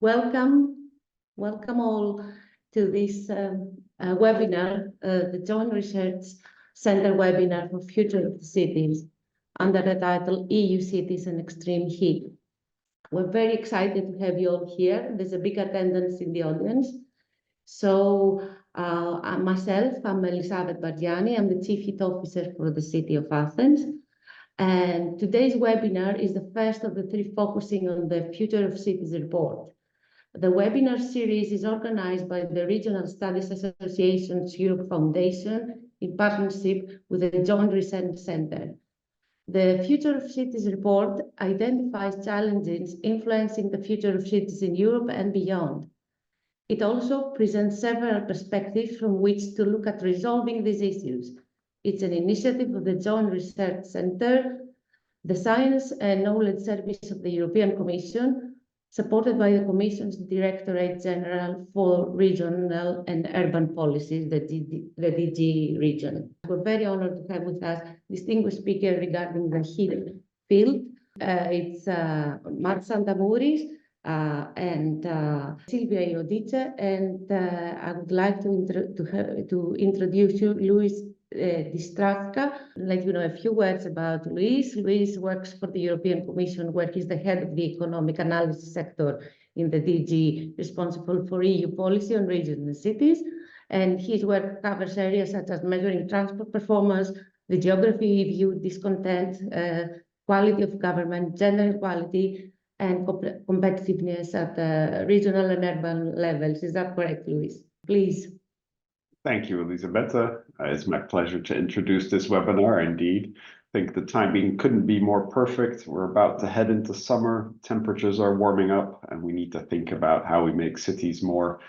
Welcome all to this webinar, the Joint Research Center webinar for Future of the Cities, under the title EU Cities and Extreme Heat. We're very excited to have you all here. There's a big attendance in the audience. So myself, I'm Ellissavet Bargianni. I'm the Chief Heat Officer for the City of Athens. And today's webinar is the first of the three focusing on the Future of Cities report. The webinar series is organized by the Regional Studies Association's Europe Foundation in partnership with the Joint Research Center. The Future of Cities report identifies challenges influencing the future of cities in Europe and beyond. It also presents several perspectives from which to look at resolving these issues. It's an initiative of the Joint Research Center, the Science and Knowledge Service of the European Commission, supported by the Commission's Directorate-General for Regional and Urban Policies, the DG region. We're very honored to have with us distinguished speaker regarding the heat field. It's Santamouris and Silvia Iodice, and I would like to introduce you, Dijkstra. Let you know a few words about Luis. Luis works for the European Commission, where he's the head of the economic analysis sector in the DG responsible for EU policy on regions and cities. And his work covers areas such as measuring transport performance, the geography view, discontent, quality of government, gender equality, and competitiveness at the regional and urban levels. Is that correct, Luis? Please. Thank you, Ellissavet. It's my pleasure to introduce this webinar. Indeed, I think the timing couldn't be more perfect. We're about to head into summer. Temperatures are warming up, and we need to think about how we make cities more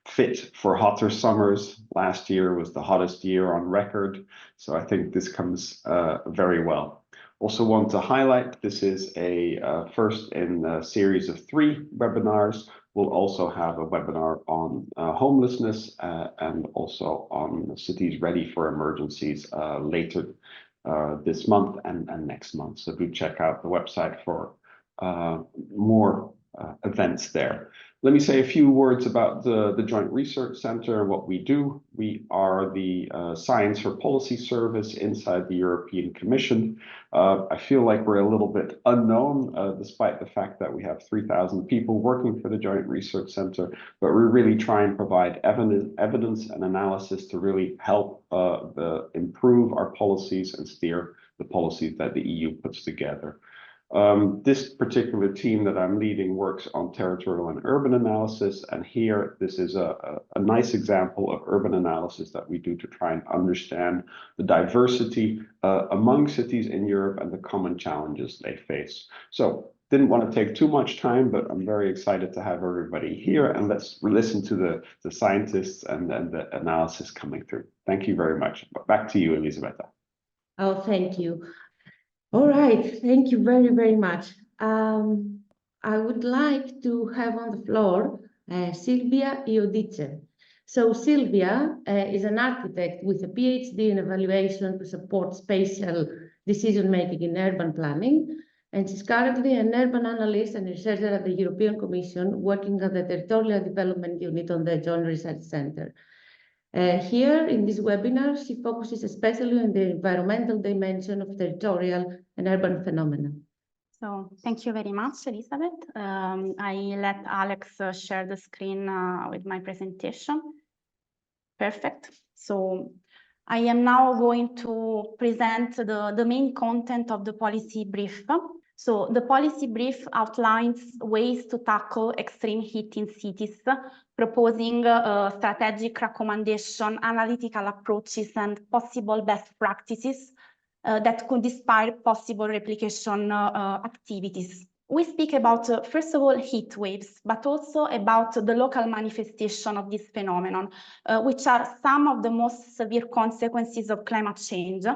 fit for hotter summers. Last year was the hottest year on record, so I think this comes very well. Also want to highlight this is a first in a series of 3 webinars. We'll also have a webinar on homelessness and also on cities ready for emergencies later this month and next month. So do check out the website for more events there. Let me say a few words about the Joint Research Center and what we do. We are the Science for Policy service inside the European Commission. I feel like we're a little bit unknown, despite the fact that we have 3,000 people working for the Joint Research Center, but we really try and provide evidence and analysis to really help improve our policies and steer the policies that the EU puts together. This particular team that I'm leading works on territorial and urban analysis, and here this is a nice example of urban analysis that we do to try and understand the diversity among cities in Europe and the common challenges they face. So didn't want to take too much time, but I'm very excited to have everybody here, and let's listen to the scientists and the analysis coming through. Thank you very much. Back to you, Ellissavet. Oh, thank you. All right, thank you very, very much. I would like to have on the floor Silvia Iodice. So Silvia is an architect with a PhD in evaluation to support spatial decision-making in urban planning, and she's currently an urban analyst and researcher at the European Commission, working at the Territorial Development Unit on the Joint Research Center. Here in this webinar, she focuses especially on the environmental dimension of territorial and urban phenomena. So thank you very much, Ellissavet. I let Alex share the screen with my presentation. Perfect. So I am now going to present the main content of the policy brief. So the policy brief outlines ways to tackle extreme heat in cities, proposing strategic recommendation, analytical approaches, and possible best practices that could inspire possible replication activities. We speak about, first of all, heat waves, but also about the local manifestation of this phenomenon, which are some of the most severe consequences of climate change.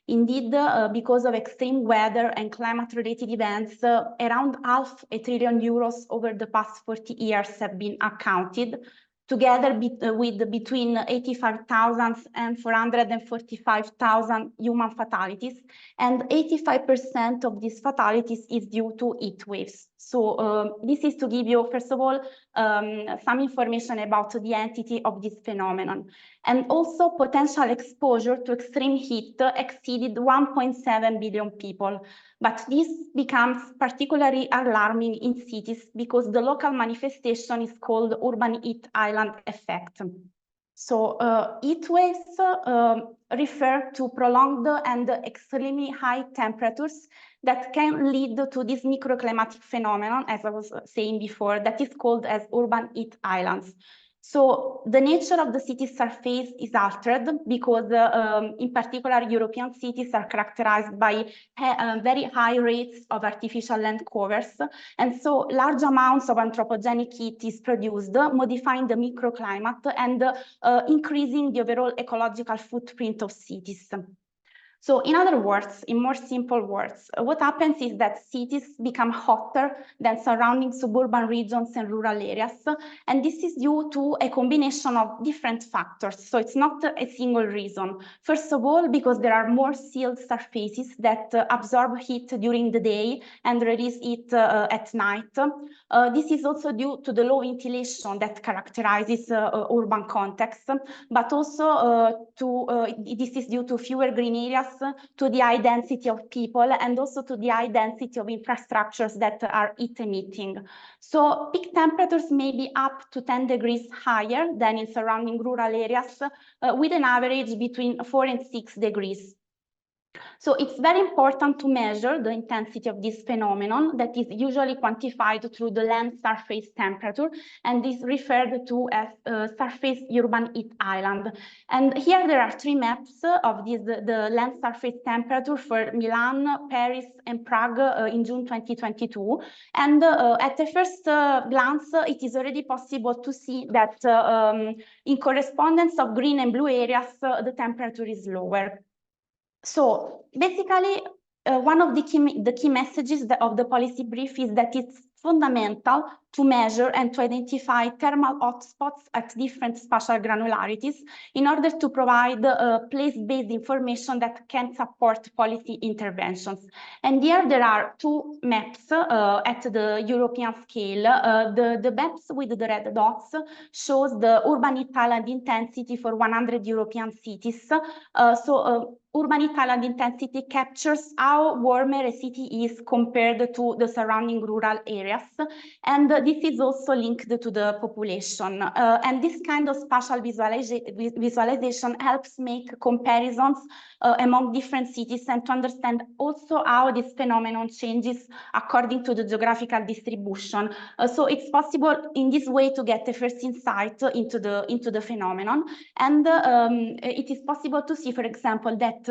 Indeed, because of extreme weather and climate-related events, around €500 billion over the past 40 years have been accounted, together with between 85,000 and 445,000 human fatalities, and 85% of these fatalities is due to heat waves. So this is to give you, first of all, some information about the entity of this phenomenon. And also potential exposure to extreme heat exceeded 1.7 billion people. But this becomes particularly alarming in cities because the local manifestation is called urban heat island effect. So heat waves refer to prolonged and extremely high temperatures that can lead to this microclimatic phenomenon, as I was saying before, that is called as urban heat islands. So the nature of the city's surface is altered because, in particular, European cities are characterized by very high rates of artificial land covers. And so large amounts of anthropogenic heat is produced, modifying the microclimate and increasing the overall ecological footprint of cities. So in other words, in more simple words, what happens is that cities become hotter than surrounding suburban regions and rural areas. And this is due to a combination of different factors. So it's not a single reason. First of all, because there are more sealed surfaces that absorb heat during the day and release it at night. This is also due to the low ventilation that characterizes urban context, but also this is due to fewer green areas, to the high density of people, and also to the high density of infrastructures that are heat emitting. So peak temperatures may be up to 10 degrees higher than in surrounding rural areas, with an average between 4 and 6 degrees. So it's very important to measure the intensity of this phenomenon that is usually quantified through the land surface temperature, and is referred to as surface urban heat island. And here there are 3 maps of the land surface temperature for Milan, Paris, and Prague in June 2022. And at the first glance, it is already possible to see that in correspondence of green and blue areas, the temperature is lower. So basically, one of the key messages of the policy brief is that it's fundamental to measure and to identify thermal hotspots at different spatial granularities in order to provide place-based information that can support policy interventions. And here there are 2 maps at the European scale. The maps with the red dots shows the urban heat island intensity for 100 European cities. Urban heat island intensity captures how warmer a city is compared to the surrounding rural areas. And this is also linked to the population. And this kind of spatial visualization helps make comparisons among different cities and to understand also how this phenomenon changes according to the geographical distribution. So it's possible in this way to get a first insight into the phenomenon. And it is possible to see, for example, that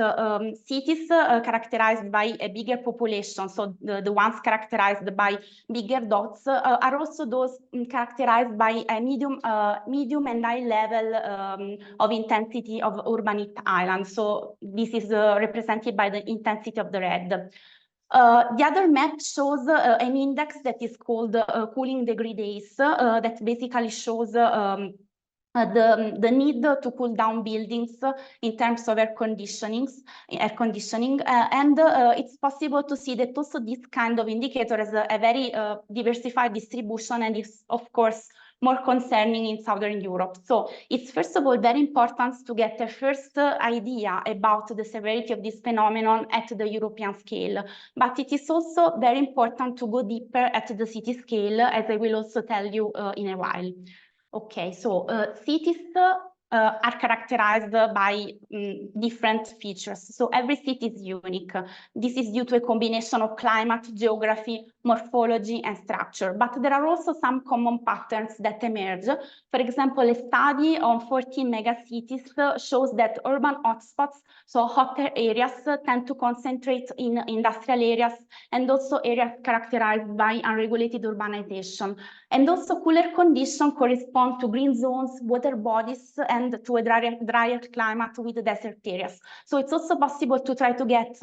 cities characterized by a bigger population, so the ones characterized by bigger dots, are also those characterized by a medium and high level of intensity of urban heat islands. So this is represented by the intensity of the red. The other map shows an index that is called cooling degree days, that basically shows the need to cool down buildings in terms of air conditioning, and it's possible to see that also this kind of indicator has a very diversified distribution and is, of course, more concerning in Southern Europe. So it's first of all very important to get a first idea about the severity of this phenomenon at the European scale, but it is also very important to go deeper at the city scale, as I will also tell you in a while. Okay, so cities are characterized by different features. So every city is unique. This is due to a combination of climate, geography, morphology, and structure. But there are also some common patterns that emerge. For example, a study on 14 megacities shows that urban hotspots, so hotter areas, tend to concentrate in industrial areas and also areas characterized by unregulated urbanization. And also cooler conditions correspond to green zones, water bodies, and to a drier climate with desert areas. So it's also possible to try to get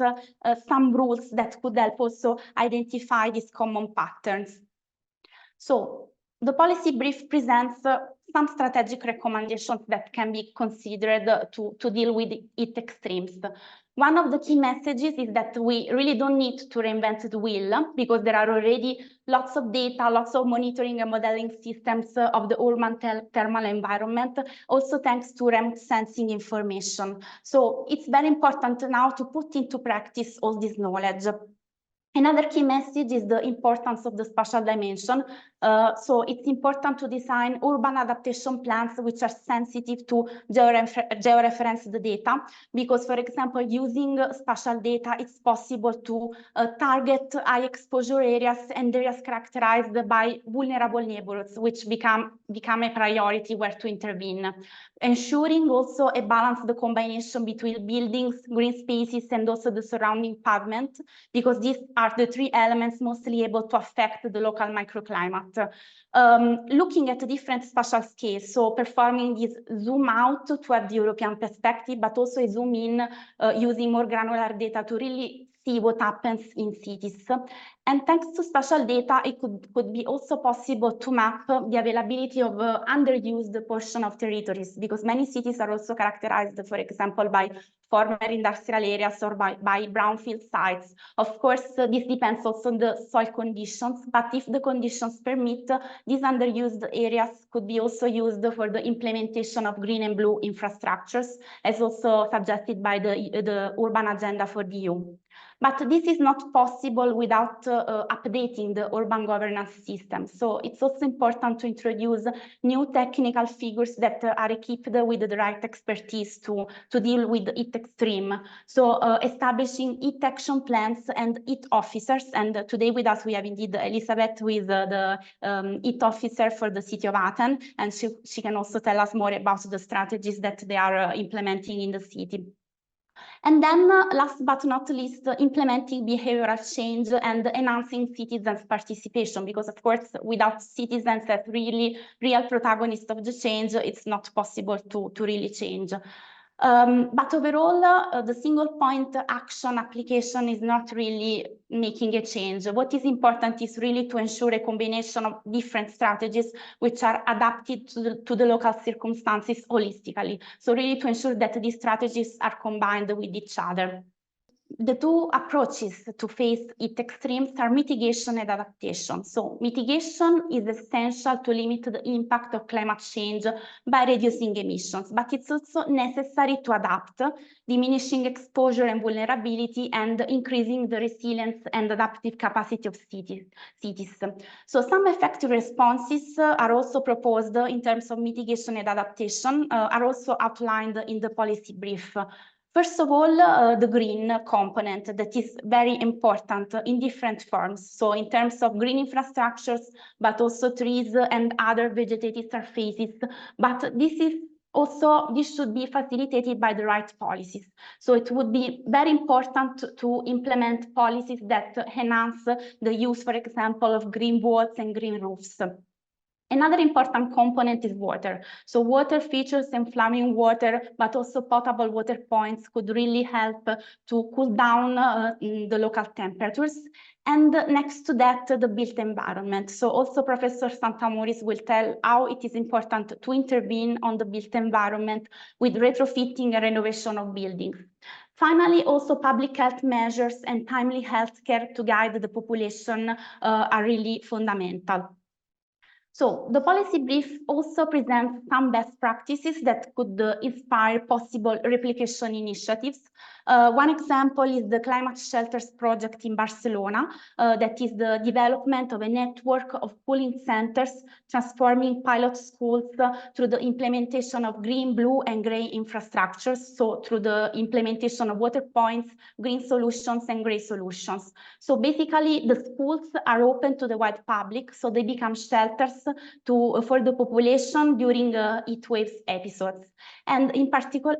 some rules that could help also identify these common patterns. So the policy brief presents some strategic recommendations that can be considered to deal with heat extremes. One of the key messages is that we really don't need to reinvent the wheel, because there are already lots of data, lots of monitoring and modeling systems of the urban thermal environment, also thanks to remote sensing information. So it's very important now to put into practice all this knowledge. Another key message is the importance of the spatial dimension. So it's important to design urban adaptation plans which are sensitive to georeferenced data, because, for example, using spatial data, it's possible to target high exposure areas and areas characterized by vulnerable neighborhoods, which become a priority where to intervene. Ensuring also a balanced combination between buildings, green spaces, and also the surrounding pavement, because these are the three elements mostly able to affect the local microclimate. Looking at different spatial scales, so performing this zoom out toward the European perspective, but also a zoom in using more granular data to really see what happens in cities. And thanks to spatial data, it could be also possible to map the availability of underused portion of territories, because many cities are also characterized, for example, by former industrial areas or by brownfield sites. Of course, this depends also on the soil conditions, but if the conditions permit, these underused areas could be also used for the implementation of green and blue infrastructures, as also suggested by the urban agenda for the EU. But this is not possible without updating the urban governance system. So it's also important to introduce new technical figures that are equipped with the right expertise to deal with heat extreme. So establishing heat action plans and heat officers. And today with us, we have indeed Ellissavet, who is the heat officer for the city of Athens. And she can also tell us more about the strategies that they are implementing in the city. And then, last but not least, implementing behavioral change and enhancing citizens' participation, because of course, without citizens as real protagonists of the change, it's not possible to really change. But overall, the single point action application is not really making a change. What is important is really to ensure a combination of different strategies which are adapted to the local circumstances holistically. So really to ensure that these strategies are combined with each other. The two approaches to face heat extremes are mitigation and adaptation. So mitigation is essential to limit the impact of climate change by reducing emissions, but it's also necessary to adapt, diminishing exposure and vulnerability and increasing the resilience and adaptive capacity of cities. So some effective responses are also proposed in terms of mitigation and adaptation, are also outlined in the policy brief. First of all, the green component that is very important in different forms. So in terms of green infrastructures, but also trees and other vegetative surfaces. But this should be facilitated by the right policies. So it would be very important to implement policies that enhance the use, for example, of green walls and green roofs. Another important component is water. So water features and flowing water, but also potable water points could really help to cool down the local temperatures. And next to that, the built environment. So also Professor Santamouris will tell how it is important to intervene on the built environment with retrofitting and renovation of buildings. Finally, also public health measures and timely healthcare to guide the population are really fundamental. So the policy brief also presents some best practices that could inspire possible replication initiatives. One example is the Climate Shelters project in Barcelona, that is the development of a network of cooling centers, transforming pilot schools through the implementation of green, blue, and gray infrastructures. So through the implementation of water points, green solutions, and gray solutions. So basically, the schools are open to the wide public, so they become shelters for the population during heat waves episodes. And in particular,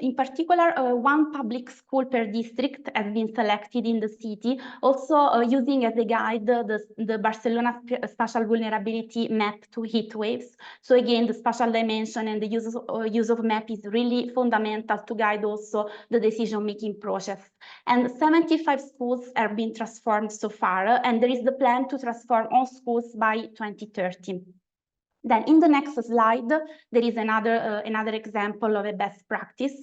one public school per district has been selected in the city, also using as a guide the Barcelona spatial vulnerability map to heat waves. So again, the spatial dimension and the use of map is really fundamental to guide also the decision-making process. And 75 schools have been transformed so far, and there is the plan to transform all schools by 2030. Then in the next slide, there is another example of a best practice.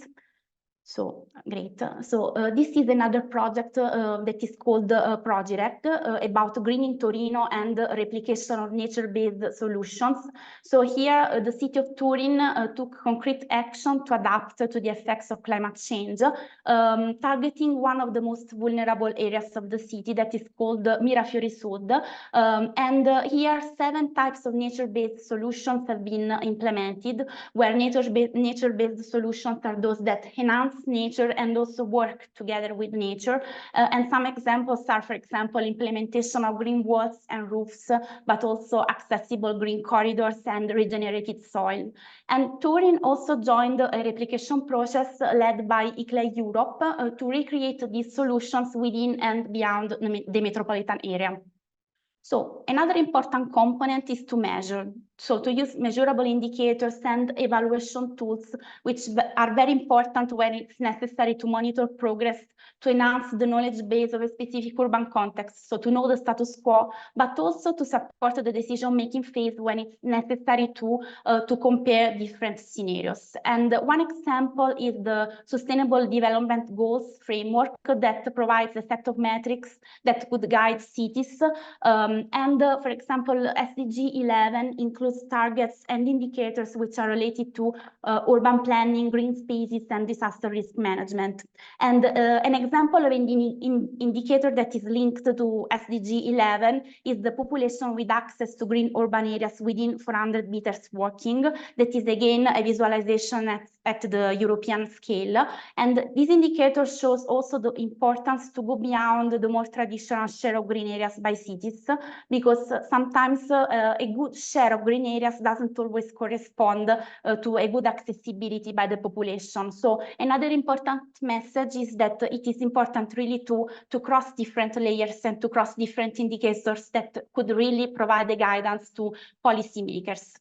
So great. So this is another project that is called Project about greening Torino and replication of nature-based solutions. So here the city of Turin took concrete action to adapt to the effects of climate change, targeting one of the most vulnerable areas of the city that is called Mirafiori Sud. Here 7 types of nature-based solutions have been implemented, where nature-based solutions are those that enhance nature and also work together with nature. And some examples are, for example, implementation of green walls and roofs, but also accessible green corridors and regenerated soil. And Turin also joined a replication process led by RSA Europe to recreate these solutions within and beyond the metropolitan area. So another important component is to measure. So to use measurable indicators and evaluation tools, which are very important when it's necessary to monitor progress, to enhance the knowledge base of a specific urban context, so to know the status quo, but also to support the decision-making phase when it's necessary to compare different scenarios. And one example is the Sustainable Development Goals framework that provides a set of metrics that could guide cities. For example, SDG 11 includes targets and indicators which are related to urban planning, green spaces, and disaster risk management. And an example of an indicator that is linked to SDG 11 is the population with access to green urban areas within 400 meters walking. That is, again, a visualization at the European scale. And this indicator shows also the importance to go beyond the more traditional share of green areas by cities, because sometimes a good share of green areas doesn't always correspond to a good accessibility by the population. So another important message is that it is important really to cross different layers and to cross different indicators that could really provide the guidance to policymakers.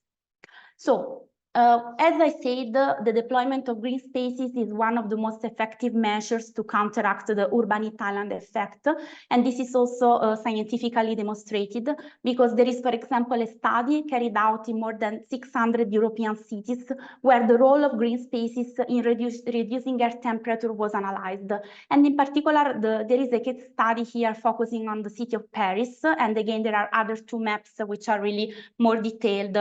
So as I said, the deployment of green spaces is one of the most effective measures to counteract the urban Italian effect. And this is also scientifically demonstrated, because there is, for example, a study carried out in more than 600 European cities where the role of green spaces in reducing air temperature was analyzed. And in particular, there is a case study here focusing on the city of Paris. And again, there are other 2 maps which are really more detailed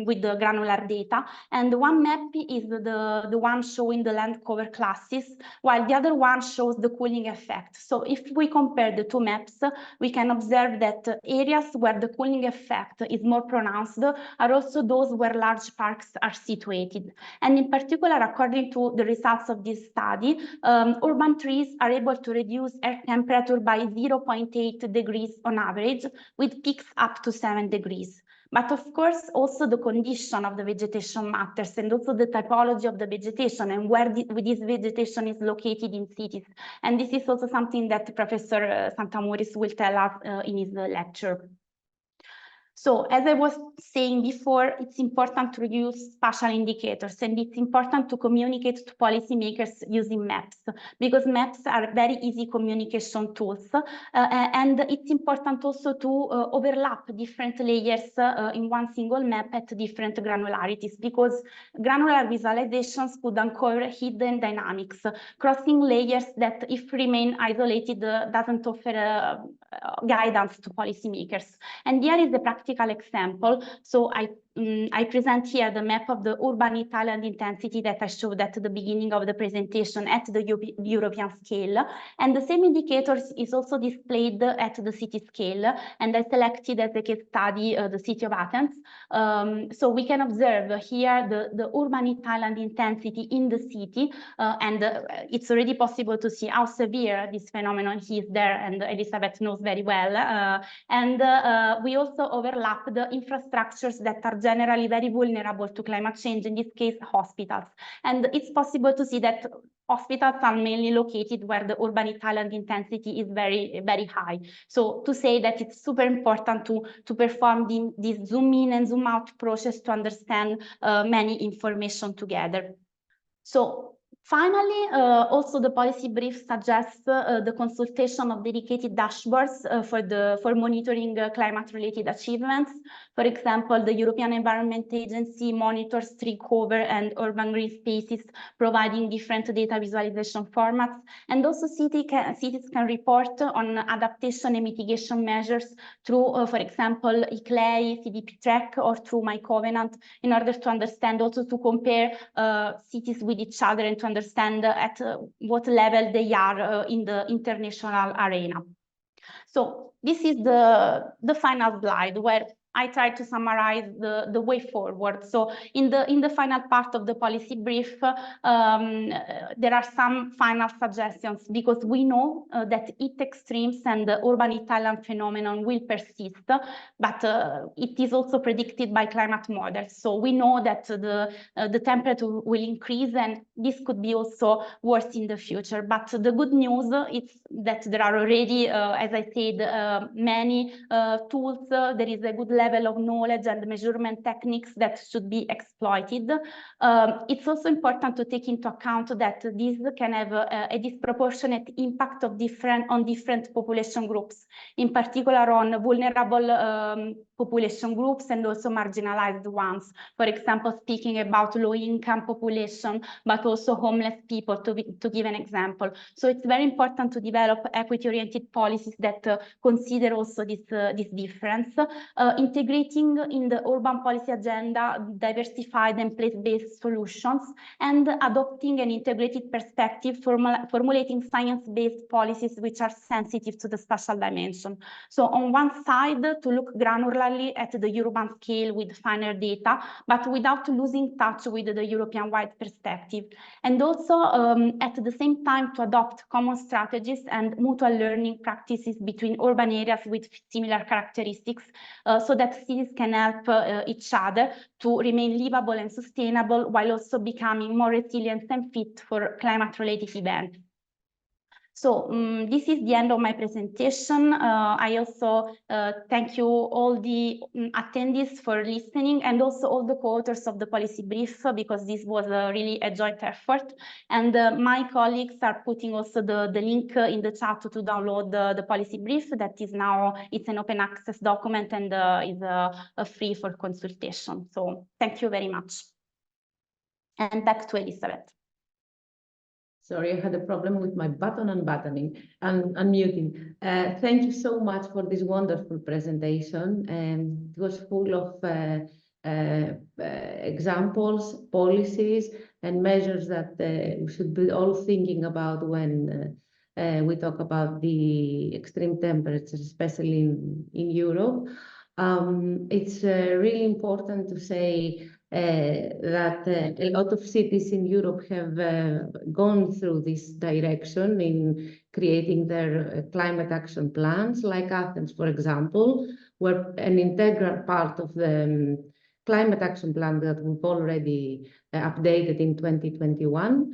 with the granular data. And one map is the one showing the land cover classes, while the other one shows the cooling effect. So if we compare the 2 maps, we can observe that areas where the cooling effect is more pronounced are also those where large parks are situated. And in particular, according to the results of this study, urban trees are able to reduce air temperature by 0.8 degrees on average, with peaks up to 7 degrees. But of course, also the condition of the vegetation matters, and also the typology of the vegetation and where this vegetation is located in cities. And this is also something that Professor Santamouris will tell us in his lecture. So as I was saying before, it's important to use spatial indicators, and it's important to communicate to policymakers using maps, because maps are very easy communication tools. And it's important also to overlap different layers in one single map at different granularities, because granular visualizations could uncover hidden dynamics, crossing layers that, if remain isolated, doesn't offer guidance to policymakers. And here is the practical example. So I present here the map of the urban Italian intensity that I showed at the beginning of the presentation at the European scale. And the same indicator is also displayed at the city scale. And I selected as a case study the city of Athens. So we can observe here the urban Italian intensity in the city. And it's already possible to see how severe this phenomenon is there. And Ellissavet knows very well. We also overlap the infrastructures that are generally very vulnerable to climate change, in this case, hospitals. And it's possible to see that hospitals are mainly located where the urban Italian intensity is very, very high. So to say that it's super important to perform this zoom in and zoom out process to understand many information together. So Finally, also the policy brief suggests the consultation of dedicated dashboards for monitoring climate-related achievements. For example, the European Environment Agency monitors tree cover and urban green spaces, providing different data visualization formats. And also cities can report on adaptation and mitigation measures through, for example, ICLEI, CDP Track, or through My Covenant, in order to understand, also to compare cities with each other and to understand at what level they are in the international arena. So this is the final slide where I try to summarize the way forward. So in the final part of the policy brief, there are some final suggestions, because we know that heat extremes and the urban Italian phenomenon will persist, but it is also predicted by climate models. So we know that the temperature will increase, and this could be also worse in the future. But the good news is that there are already, as I said, many tools. There is a good level of knowledge and measurement techniques that should be exploited. It's also important to take into account that this can have a disproportionate impact on different population groups, in particular on vulnerable population groups and also marginalized ones. For example, speaking about low-income population, but also homeless people, to give an example. So it's very important to develop equity-oriented policies that consider also this difference, integrating in the urban policy agenda diversified and place-based solutions, and adopting an integrated perspective, formulating science-based policies which are sensitive to the spatial dimension. So on one side, to look granularly at the urban scale with finer data, but without losing touch with the European-wide perspective. And also, at the same time, to adopt common strategies and mutual learning practices between urban areas with similar characteristics, so that cities can help each other to remain livable and sustainable, while also becoming more resilient and fit for climate-related events. So this is the end of my presentation. I also thank you all the attendees for listening, and also all the co-authors of the policy brief, because this was really a joint effort. And my colleagues are putting also the link in the chat to download the policy brief that is now, it's an open access document and is free for consultation. So thank you very much. And back to Ellissavet. Sorry, I had a problem with my button unbuttoning and unmuting. Thank you so much for this wonderful presentation. It was full of examples, policies, and measures that we should be all thinking about when we talk about the extreme temperatures, especially in Europe. It's really important to say that a lot of cities in Europe have gone through this direction in creating their climate action plans, like Athens, for example, where an integral part of the climate action plan that we've already updated in 2021.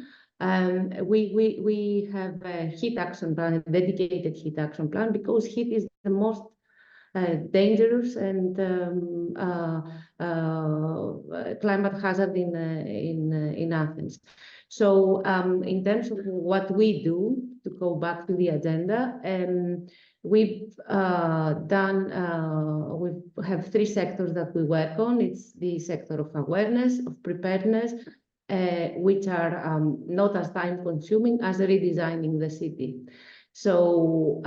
We have a heat action plan, a dedicated heat action plan, because heat is the most dangerous and climate hazard in Athens. So in terms of what we do, to go back to the agenda, we have three sectors that we work on. It's the sector of awareness, of preparedness, which are not as time consuming as redesigning the city. So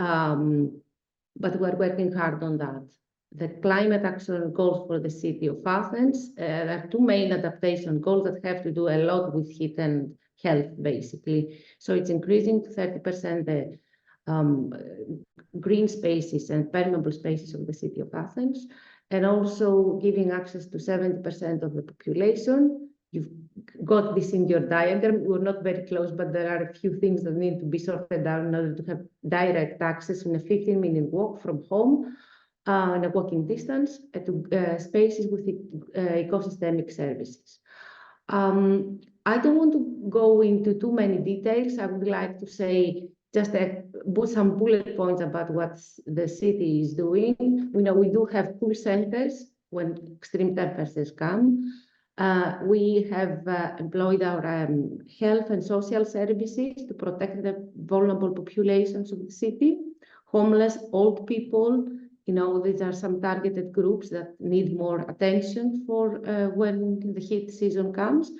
but we're working hard on that. The climate action goals for the city of Athens, there are two main adaptation goals that have to do a lot with heat and health, basically. So it's increasing to 30% the green spaces and permeable spaces of the city of Athens, and also giving access to 70% of the population. You've got this in your diagram. We're not very close, but there are a few things that need to be sorted out in order to have direct access in a 15-minute walk from home, in a walking distance, to spaces with ecosystemic services. I don't want to go into too many details. I would like to say just some bullet points about what the city is doing. We know we do have cool centers when extreme temperatures come. We have employed our health and social services to protect the vulnerable populations of the city, homeless, old people. You know, these are some targeted groups that need more attention for when the heat season comes.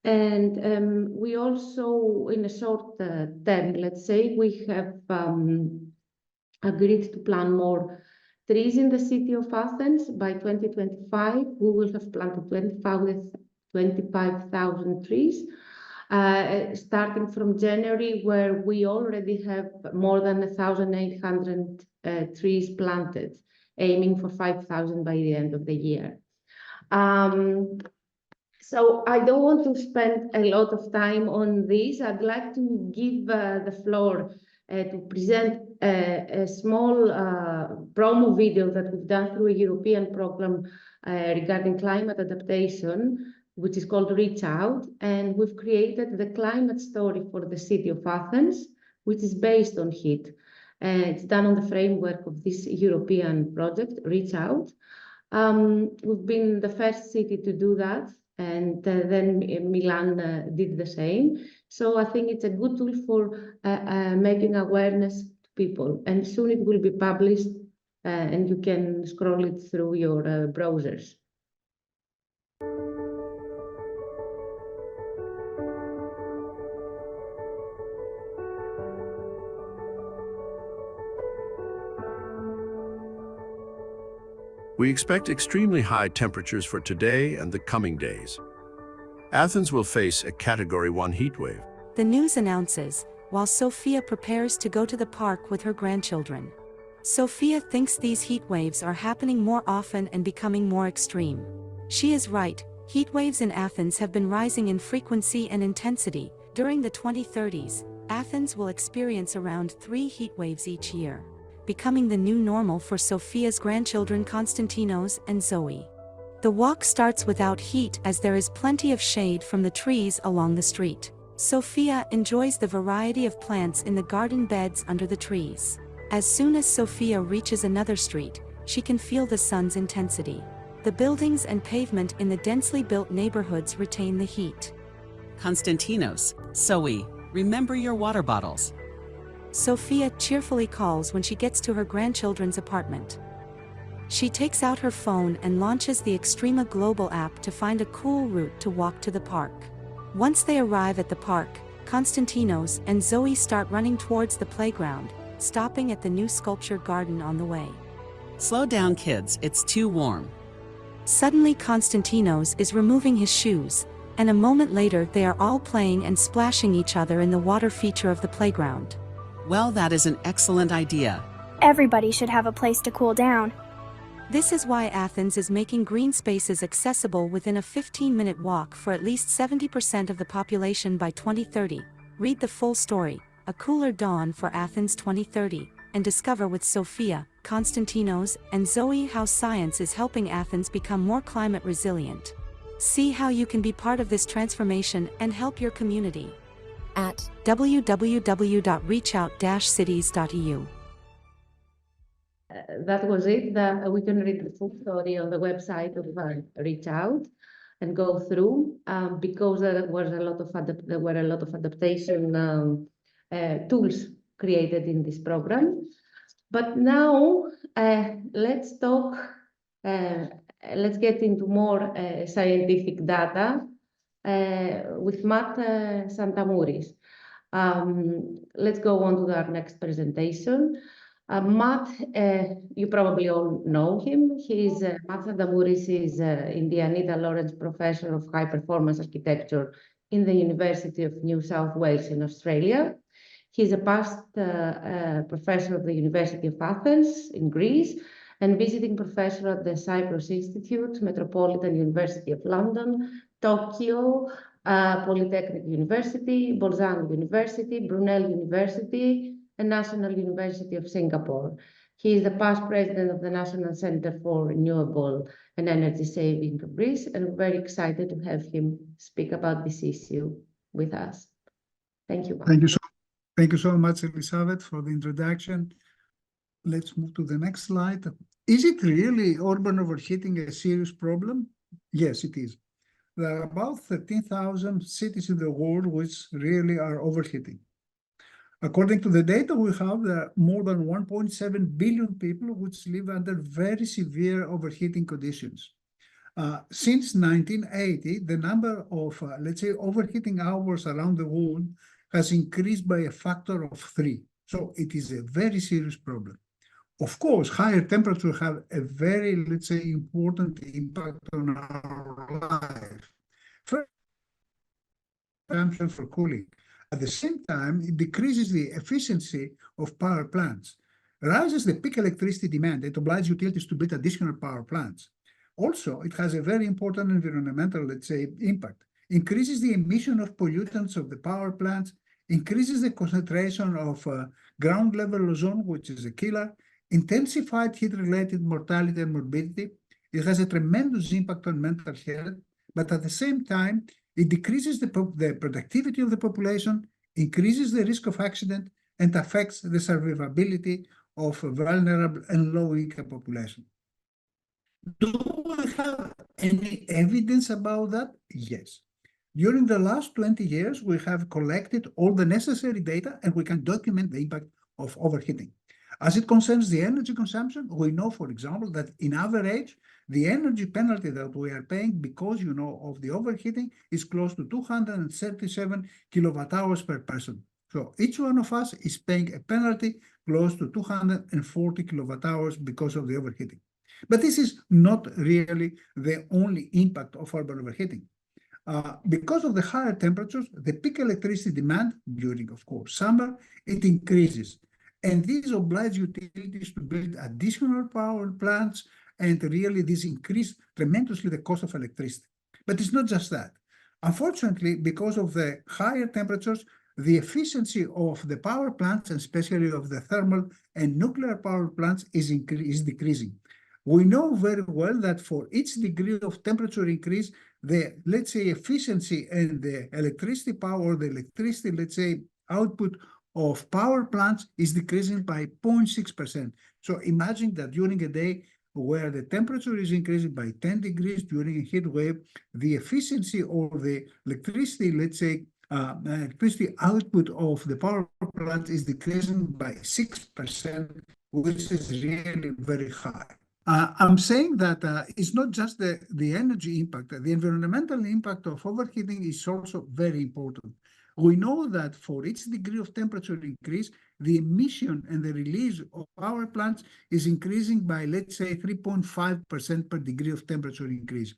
And we also, in a short term, let's say, we have agreed to plant more trees in the city of Athens. By 2025, we will have planted 25,000 trees, starting from January, where we already have more than 1,800 trees planted, aiming for 5,000 by the end of the year. So I don't want to spend a lot of time on this. I'd like to give the floor to present a small promo video that we've done through a European program regarding climate adaptation, which is called Reach Out. And we've created the climate story for the city of Athens, which is based on heat. It's done on the framework of this European project, Reach Out. We've been the first city to do that, and then Milan did the same. So I think it's a good tool for making awareness to people, and soon it will be published and you can scroll it through your browsers. We expect extremely high temperatures for today and the coming days. Athens will face a Category 1 heatwave. The news announces, while Sophia prepares to go to the park with her grandchildren. Sophia thinks these heat waves are happening more often and becoming more extreme. She is right, heat waves in Athens have been rising in frequency and intensity. During the 2030s, Athens will experience around 3 heat waves each year, becoming the new normal for Sophia's grandchildren Konstantinos and Zoe. The walk starts without heat as there is plenty of shade from the trees along the street. Sophia enjoys the variety of plants in the garden beds under the trees. As soon as Sophia reaches another street, she can feel the sun's intensity. The buildings and pavement in the densely built neighborhoods retain the heat. Konstantinos, Zoe, remember your water bottles. Sophia cheerfully calls when she gets to her grandchildren's apartment. She takes out her phone and launches the Extrema Global app to find a cool route to walk to the park. Once they arrive at the park, Konstantinos and Zoe start running towards the playground, stopping at the new sculpture garden on the way. Slow down, kids, it's too warm. Suddenly Konstantinos is removing his shoes, and a moment later they are all playing and splashing each other in the water feature of the playground. Well, that is an excellent idea. Everybody should have a place to cool down. This is why Athens is making green spaces accessible within a 15-minute walk for at least 70% of the population by 2030. Read the full story, A Cooler Dawn for Athens 2030, and discover with Sophia, Konstantinos, and Zoe how science is helping Athens become more climate resilient. See how you can be part of this transformation and help your community at www.reachout-cities.eu. That was it. We can read the full story on the website of Reach Out and go through because there were a lot of adaptation tools created in this program. But now let's talk. Let's get into more scientific data with Matt Santamouris. Let's go on to our next presentation. Matt, you probably all know him. Matt Santamouris is in the Anita Lawrence Professor of High Performance Architecture in the University of New South Wales in Australia. He's a past professor of the University of Athens in Greece and visiting professor at the Cyprus Institute, Metropolitan University of London, Tokyo Polytechnic University, Bolzano University, Brunel University, and National University of Singapore. He is the past president of the National Center for Renewable and Energy Saving of Greece, and we're very excited to have him speak about this issue with us. Thank you. Thank you so much, Ellissavet, for the introduction. Let's move to the next slide. Is it really urban overheating a serious problem? Yes, it is. there are about 13,000 cities in the world which really are overheating. According to the data we have, there are more than 1.7 billion people which live under very severe overheating conditions. Since 1980, the number of, let's say, overheating hours around the world has increased by a factor of 3. So it is a very serious problem. Of course, higher temperatures have a very, let's say, important impact on our life. First, consumption for cooling. At the same time, it decreases the efficiency of power plants, raises the peak electricity demand, and obliges utilities to build additional power plants. Also, it has a very important environmental, let's say, impact. Increases the emission of pollutants of the power plants, increases the concentration of ground level ozone, which is a killer, intensified heat-related mortality and morbidity. It has a tremendous impact on mental health, but at the same time, it decreases the productivity of the population, increases the risk of accident, and affects the survivability of vulnerable and low-income population. Do we have any evidence about that? Yes. During the last 20 years, we have collected all the necessary data and we can document the impact of overheating. As it concerns the energy consumption, we know, for example, that in average, the energy penalty that we are paying because, of the overheating is close to 237 kilowatt hours per person. So each one of us is paying a penalty close to 240 kilowatt hours because of the overheating. But this is not really the only impact of urban overheating. Because of the higher temperatures, the peak electricity demand during, of course, summer, it increases. And this obliges utilities to build additional power plants, and really this increases tremendously the cost of electricity. But it's not just that. Unfortunately, because of the higher temperatures, the efficiency of the power plants, and especially of the thermal and nuclear power plants, is decreasing. We know very well that for each degree of temperature increase, the, let's say, efficiency and the electricity power, the electricity, let's say, output of power plants is decreasing by 0.6%. So imagine that during a day where the temperature is increasing by 10 degrees during a heat wave, the efficiency of the electricity, let's say, electricity output of the power plant is decreasing by 6%, which is really very high. I'm saying that it's not just the energy impact, the environmental impact of overheating is also very important. We know that for each degree of temperature increase, the emission and the release of power plants is increasing by, let's say, 3.5% per degree of temperature increase.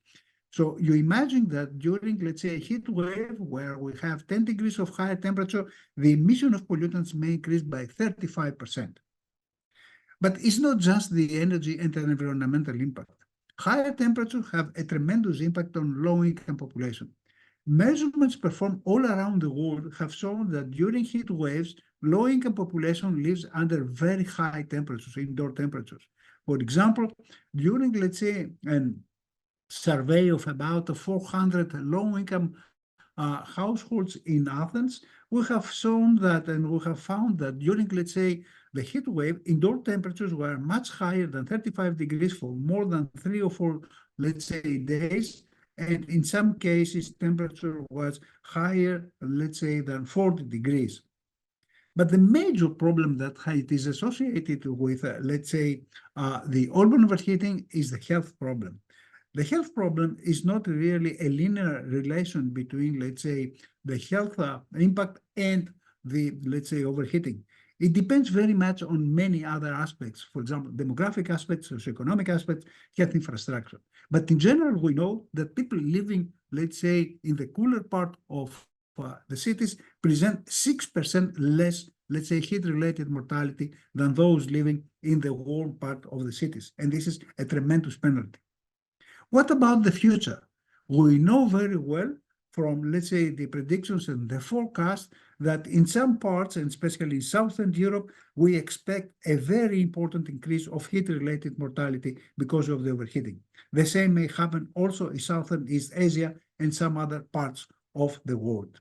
So you imagine that during, let's say, a heat wave where we have 10 degrees of higher temperature, the emission of pollutants may increase by 35%. But it's not just the energy and the environmental impact. Higher temperatures have a tremendous impact on low-income population. Measurements performed all around the world have shown that during heat waves, low-income population lives under very high temperatures, indoor temperatures. For example, during, let's say, a survey of about 400 low-income households in Athens, we have shown that, and we have found that during, let's say, the heat wave, indoor temperatures were much higher than 35 degrees for more than 3 or 4, let's say, days. And in some cases, temperature was higher, let's say, than 40 degrees. But the major problem that it is associated with, let's say, the urban overheating is the health problem. The health problem is not really a linear relation between, let's say, the health impact and the, let's say, overheating. It depends very much on many other aspects, for example, demographic aspects, socioeconomic aspects, health infrastructure. But in general, we know that people living, let's say, in the cooler part of the cities present 6% less, let's say, heat-related mortality than those living in the warm part of the cities. And this is a tremendous penalty. What about the future? We know very well from, let's say, the predictions and the forecast that in some parts, and especially in Southern Europe, we expect a very important increase of heat-related mortality because of the overheating. The same may happen also in Southeast Asia and some other parts of the world.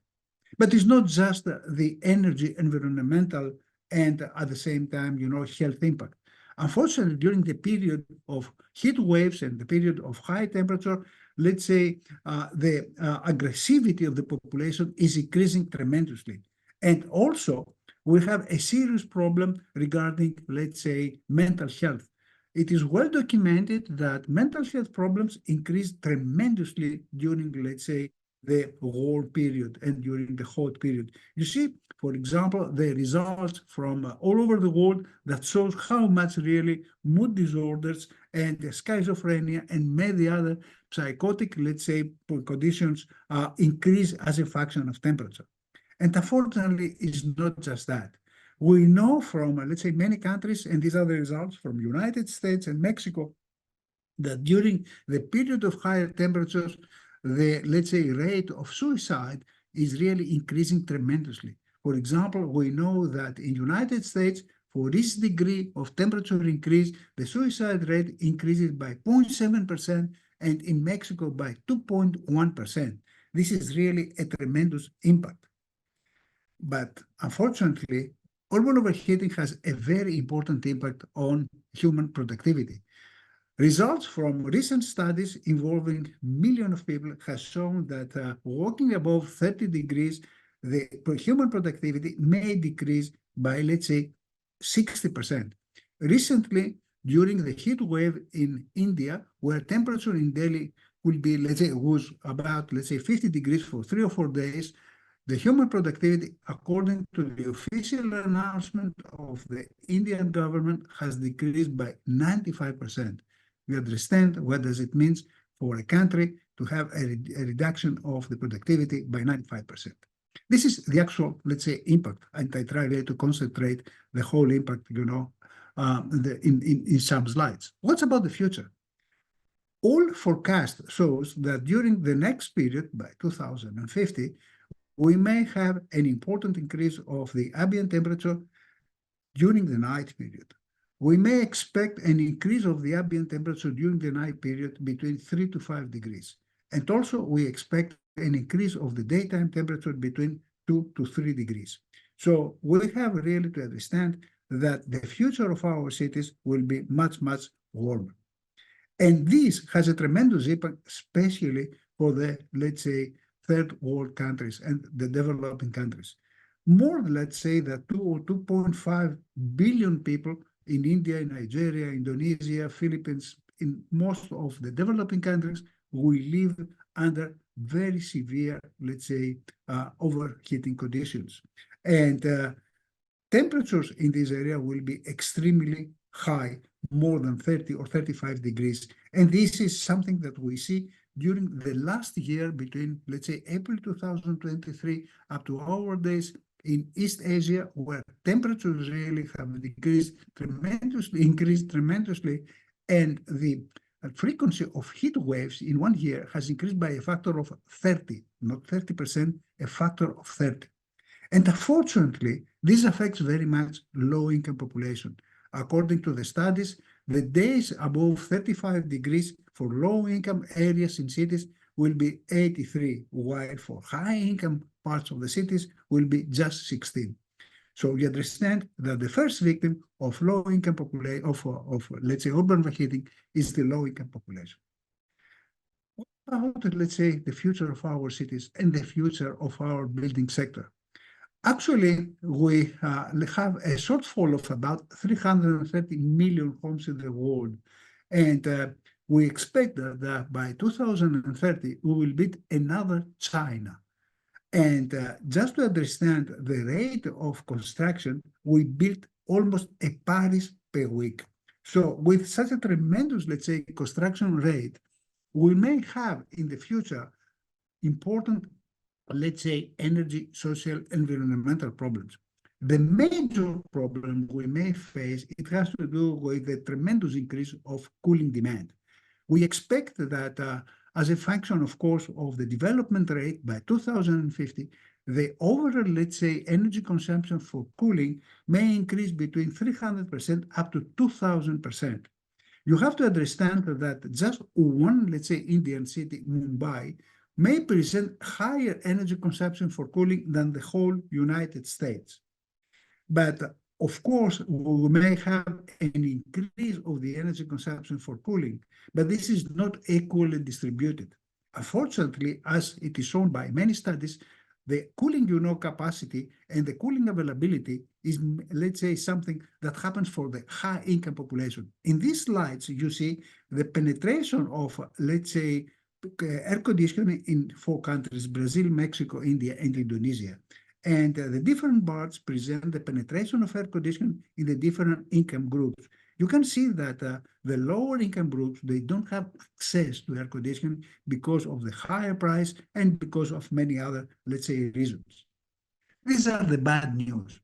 But it's not just the energy, environmental, and at the same time, health impact. Unfortunately, during the period of heat waves and the period of high temperature, let's say, the aggressivity of the population is increasing tremendously. And also, we have a serious problem regarding, let's say, mental health. It is well documented that mental health problems increase tremendously during, let's say, the war period and during the hot period. You see, for example, the results from all over the world that shows how much really mood disorders and schizophrenia and many other psychotic, let's say, conditions increase as a function of temperature. And unfortunately, it's not just that. We know from, let's say, many countries, and these are the results from United States and Mexico, that during the period of higher temperatures, the, let's say, rate of suicide is really increasing tremendously. For example, we know that in United States, for this degree of temperature increase, the suicide rate increases by 0.7%, and in Mexico by 2.1%. This is really a tremendous impact. But unfortunately, urban overheating has a very important impact on human productivity. Results from recent studies involving millions of people has shown that walking above 30 degrees, the human productivity may decrease by, let's say, 60%. Recently, during the heat wave in India, where temperature in Delhi will be, let's say, was about, let's say, 50 degrees for 3 or 4 days, the human productivity, according to the official announcement of the Indian government, has decreased by 95%. We understand what does it mean for a country to have a reduction of the productivity by 95%. This is the actual, let's say, impact, and I try really to concentrate the whole impact, you know, in some slides. What's about the future? All forecast shows that during the next period, by 2050, we may have an important increase of the ambient temperature during the night period. We may expect an increase of the ambient temperature during the night period between 3 to 5 degrees. And also we expect an increase of the daytime temperature between 2 to 3 degrees. So we have really to understand that the future of our cities will be much, much warmer. And this has a tremendous impact, especially for the, let's say, third world countries and the developing countries. More, let's say, that 2 or 2.5 billion people in India, Nigeria, Indonesia, Philippines, in most of the developing countries, will live under very severe, let's say, overheating conditions. And temperatures in this area will be extremely high, more than 30 or 35 degrees. And this is something that we see during the last year between, let's say, April 2023 up to our days in East Asia, where temperatures really have increased tremendously, and the frequency of heat waves in 1 year has increased by a factor of 30, not 30%, a factor of 30. And unfortunately, this affects very much low-income population. According to the studies, the days above 35 degrees for low-income areas in cities will be 83, while for high-income parts of the cities will be just 16. So you understand that the first victim of low-income population, of let's say, urban overheating is the low-income population. What about, let's say, the future of our cities and the future of our building sector? Actually, we have a shortfall of about 330 million homes in the world. And we expect that by 2030, we will beat another China. And just to understand the rate of construction, we built almost a Paris per week. So with such a tremendous, let's say, construction rate, we may have in the future important, let's say, energy, social, environmental problems. The major problem we may face, it has to do with the tremendous increase of cooling demand. We expect that as a function, of course, of the development rate by 2050, the overall, let's say, energy consumption for cooling may increase between 300% up to 2,000%. You have to understand that just one, let's say, Indian city, Mumbai, may present higher energy consumption for cooling than the whole United States. But of course, we may have an increase of the energy consumption for cooling, but this is not equally distributed. unfortunately, as it is shown by many studies, the cooling, capacity and the cooling availability is, let's say, something that happens for the high-income population. In these slides, you see the penetration of, let's say, air conditioning in 4 countries, Brazil, Mexico, India, and Indonesia. And the different bars present the penetration of air conditioning in the different income groups. You can see that the lower income groups, they don't have access to air conditioning because of the higher price and because of many other, let's say, reasons. These are the bad news.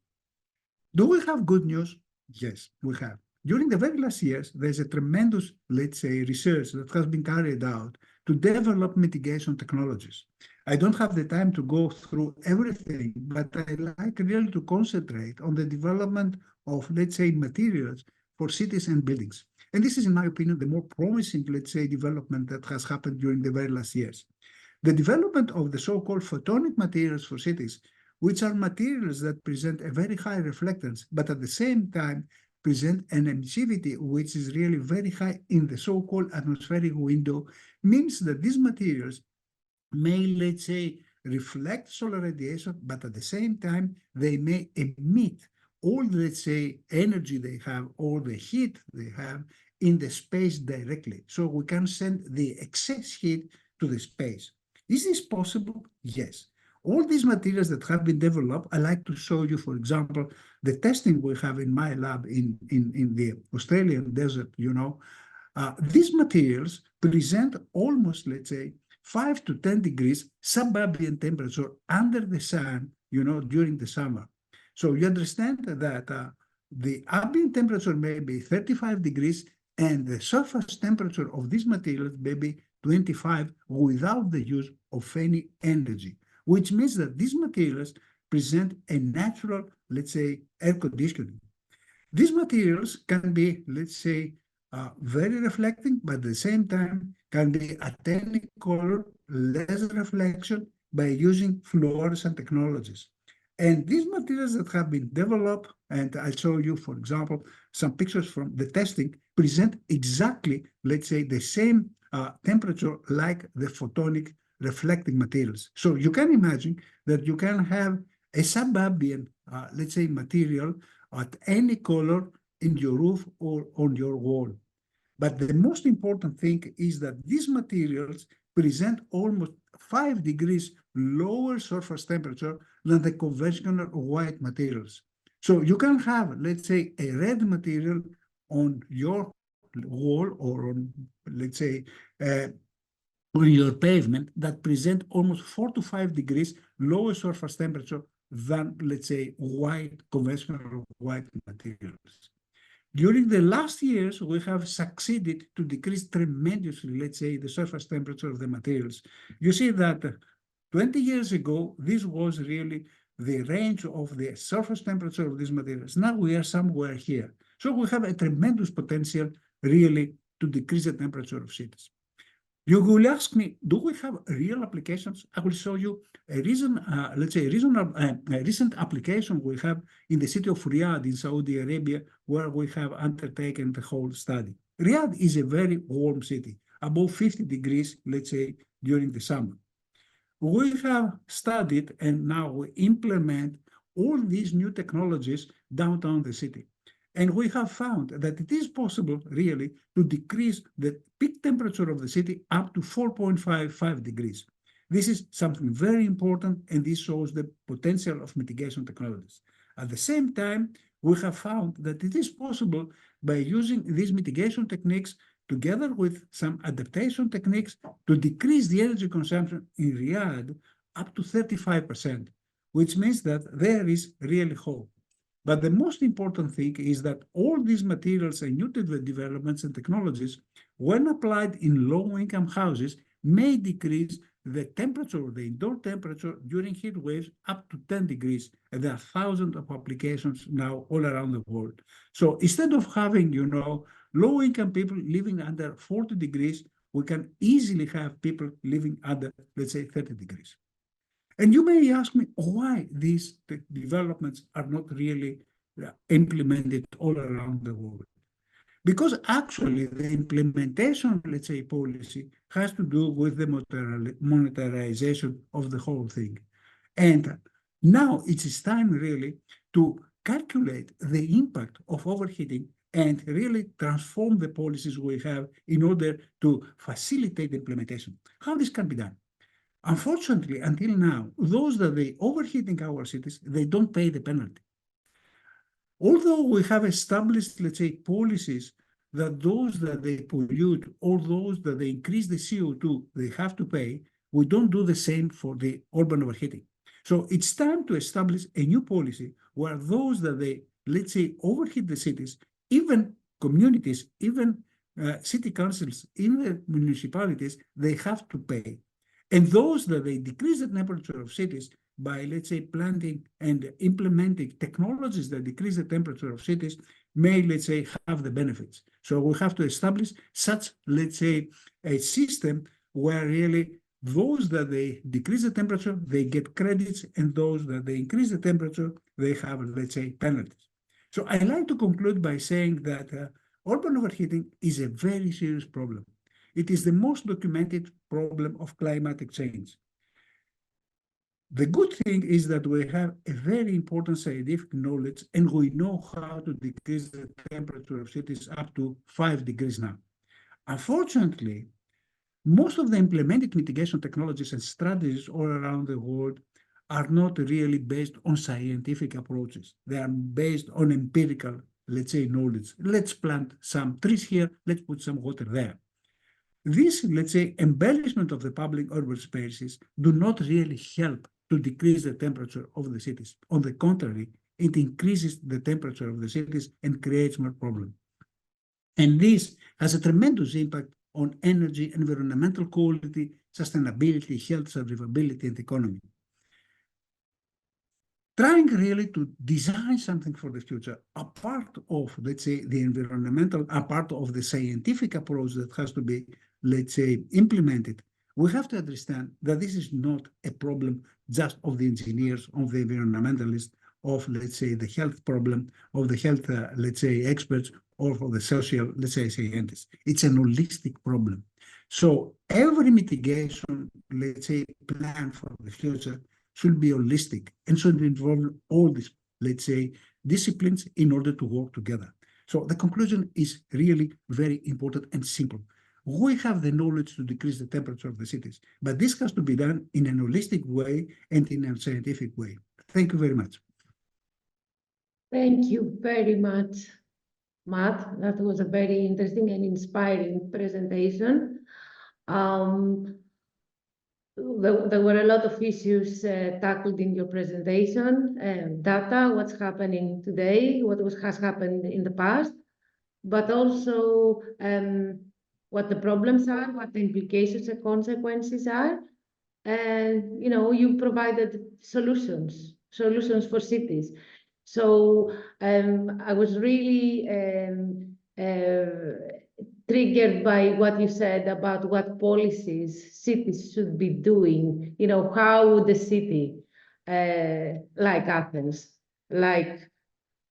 Do we have good news? Yes, we have. During the very last years, there's a tremendous, let's say, research that has been carried out to develop mitigation technologies. I don't have the time to go through everything, but I like really to concentrate on the development of, let's say, materials for cities and buildings. And this is, in my opinion, the more promising, let's say, development that has happened during the very last years. The development of the so-called photonic materials for cities, which are materials that present a very high reflectance, but at the same time present an emissivity which is really very high in the so-called atmospheric window, means that these materials may, let's say, reflect solar radiation, but at the same time, they may emit all, let's say, energy they have, all the heat they have in the space directly. So we can send the excess heat to the space. Is this possible? Yes. All these materials that have been developed, I like to show you, for example, the testing we have in my lab in the Australian desert, these materials present almost, let's say, 5 to 10 degrees subambient temperature under the sun, during the summer. So you understand that the ambient temperature may be 35 degrees and the surface temperature of these materials may be 25 without the use of any energy, which means that these materials present a natural, let's say, air conditioning. These materials can be, let's say, very reflecting, but at the same time can be at any color, less reflection by using fluorescent technologies. And these materials that have been developed, and I'll show you, for example, some pictures from the testing, present exactly, let's say, the same temperature like the photonic reflecting materials. So you can imagine that you can have a subambient, let's say, material at any color in your roof or on your wall. But the most important thing is that these materials present almost 5 degrees lower surface temperature than the conventional white materials. So you can have, let's say, a red material on your wall or on, let's say, on your pavement that present almost 4 to 5 degrees lower surface temperature than, let's say, conventional white materials. During the last years, we have succeeded to decrease tremendously, let's say, the surface temperature of the materials. You see that 20 years ago, this was really the range of the surface temperature of these materials. Now we are somewhere here. So we have a tremendous potential, really, to decrease the temperature of cities. You will ask me, do we have real applications? I will show you a recent application we have in the city of Riyadh in Saudi Arabia, where we have undertaken the whole study. Riyadh is a very warm city, above 50 degrees, let's say, during the summer. We have studied and now we implement all these new technologies downtown the city. And we have found that it is possible, really, to decrease the peak temperature of the city up to 4.55 degrees. This is something very important, and this shows the potential of mitigation technologies. At the same time, we have found that it is possible by using these mitigation techniques together with some adaptation techniques to decrease the energy consumption in Riyadh up to 35%, which means that there is really hope. But the most important thing is that all these materials and new developments and technologies, when applied in low-income houses, may decrease the temperature, the indoor temperature during heat waves up to 10 degrees. And there are thousands of applications now all around the world. So instead of having, low-income people living under 40 degrees, we can easily have people living under, let's say, 30 degrees. And you may ask me why these developments are not really implemented all around the world. Because actually the implementation, let's say, policy has to do with the monetarization of the whole thing. And now it is time really to calculate the impact of overheating and really transform the policies we have in order to facilitate the implementation. How this can be done? Unfortunately, until now, those that they overheating our cities, they don't pay the penalty. Although we have established, let's say, policies that those that they pollute or those that they increase the CO2, they have to pay, we don't do the same for the urban overheating. So it's time to establish a new policy where those that they, let's say, overheat the cities, even communities, even city councils, in the municipalities, they have to pay. And those that they decrease the temperature of cities by, let's say, planting and implementing technologies that decrease the temperature of cities may, let's say, have the benefits. So we have to establish such, let's say, a system where really those that they decrease the temperature, they get credits, and those that they increase the temperature, they have, let's say, penalties. So I like to conclude by saying that urban overheating is a very serious problem. It is the most documented problem of climatic change. The good thing is that we have a very important scientific knowledge, and we know how to decrease the temperature of cities up to 5 degrees now. Unfortunately, most of the implemented mitigation technologies and strategies all around the world are not really based on scientific approaches. They are based on empirical, let's say, knowledge. Let's plant some trees here, let's put some water there. This, let's say, embellishment of the public urban spaces do not really help to decrease the temperature of the cities. On the contrary, it increases the temperature of the cities and creates more problems. And this has a tremendous impact on energy, environmental quality, sustainability, health, survivability, and economy. Trying really to design something for the future, apart of, let's say, the environmental, apart of the scientific approach that has to be, let's say, implemented, we have to understand that this is not a problem just of the engineers, of the environmentalists, of, let's say, the health problem, of the health, let's say, experts, or for the social, let's say, scientists. It's an holistic problem. So every mitigation, let's say, plan for the future should be holistic and should involve all these, let's say, disciplines in order to work together. So the conclusion is really very important and simple. We have the knowledge to decrease the temperature of the cities, but this has to be done in an holistic way and in a scientific way. Thank you very much. Thank you very much, Matt. That was a very interesting and inspiring presentation. There were a lot of issues tackled in your presentation, data, what's happening today, has happened in the past, but also what the problems are, what the implications and consequences are. And, you provided solutions for cities. So I was really triggered by what you said about what policies cities should be doing. How would the city like Athens, like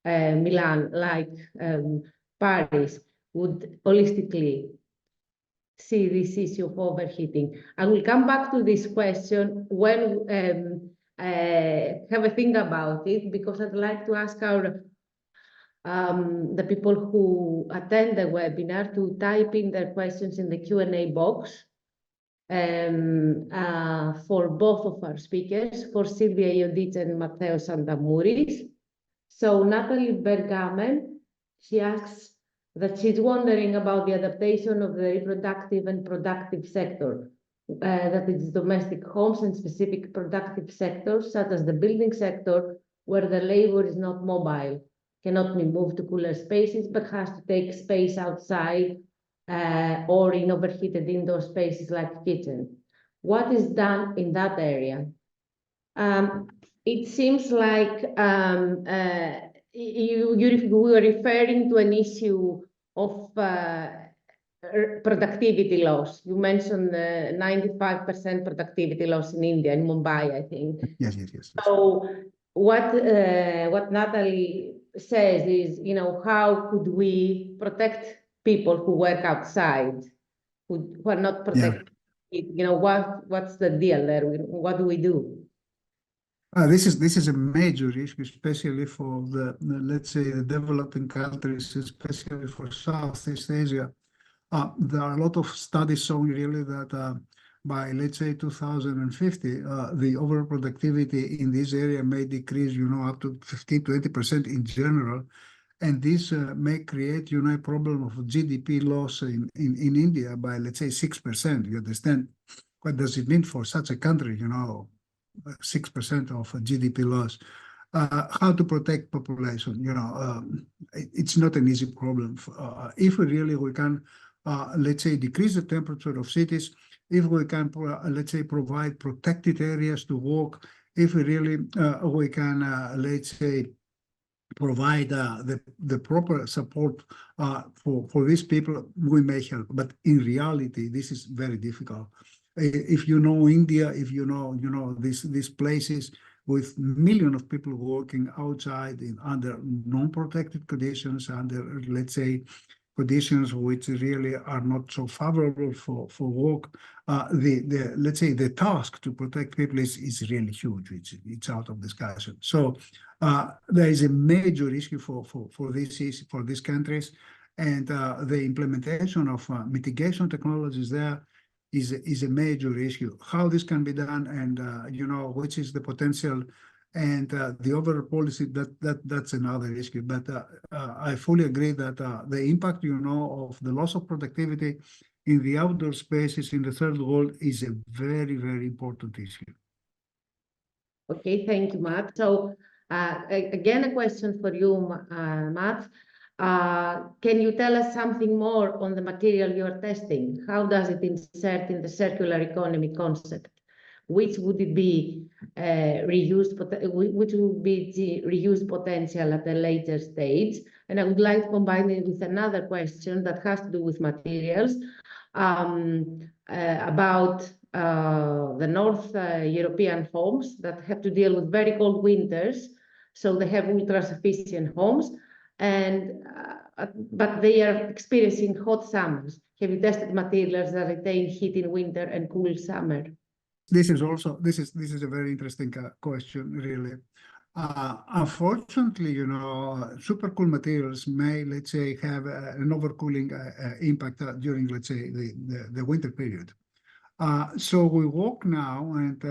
Milan, like Paris would holistically see this issue of overheating? I will come back to this question when have a think about it, because I'd like to ask our the people who attend the webinar to type in their questions in the Q&A box for both of our speakers, for Silvia Iodice and Matteo Santamouris. So Natalie Bergamen, she asks that she's wondering about the adaptation of the reproductive and productive sector, that is domestic homes and specific productive sectors, such as the building sector, where the labor is not mobile, cannot be moved to cooler spaces, but has to take space outside or in overheated indoor spaces like kitchen. What is done in that area? It seems like you were referring to an issue of productivity loss. You mentioned 95% productivity loss in India, in Mumbai, I think. Yes. So what Natalie says is, how could we protect people who work outside who are not protected? You know, what's the deal there? What do we do? This is a major issue, especially for the, let's say, the developing countries, especially for Southeast Asia. There are a lot of studies showing really that by, let's say, 2050, the overall productivity in this area may decrease, up to 15–20% in general. And this may create, a problem of GDP loss in India by, let's say, 6%. You understand? What does it mean for such a country, 6% of GDP loss? How to protect population, it's not an easy problem. If we can, let's say, decrease the temperature of cities, if we can, let's say, provide protected areas to walk, if we really, we can, let's say, provide the proper support for these people, we may help. But in reality, this is very difficult. If you know India, if you know these places with millions of people working outside under non-protected conditions, under, let's say, conditions which really are not so favorable for work, let's say the task to protect people is really huge. It's out of discussion. So there is a major issue for these countries, and the implementation of mitigation technologies there is a major issue. How this can be done, and which is the potential, and the overall policy, that's another issue. But I fully agree that the impact, of the loss of productivity in the outdoor spaces in the third world is a very, very important issue. Okay, thank you, Matt. So again, a question for you, Matt. Can you tell us something more on the material you're testing? How does it insert in the circular economy concept? Which would it be which would be the reuse potential at a later stage? And I would like to combine it with another question that has to do with materials, about the North European homes that have to deal with very cold winters. So they have ultra-sufficient homes, and but they are experiencing hot summers. Have you tested materials that retain heat in winter and cool summer? This is a very interesting question, really. Unfortunately, super cool materials may, let's say, have an overcooling impact during, let's say, the winter period. So we work now, and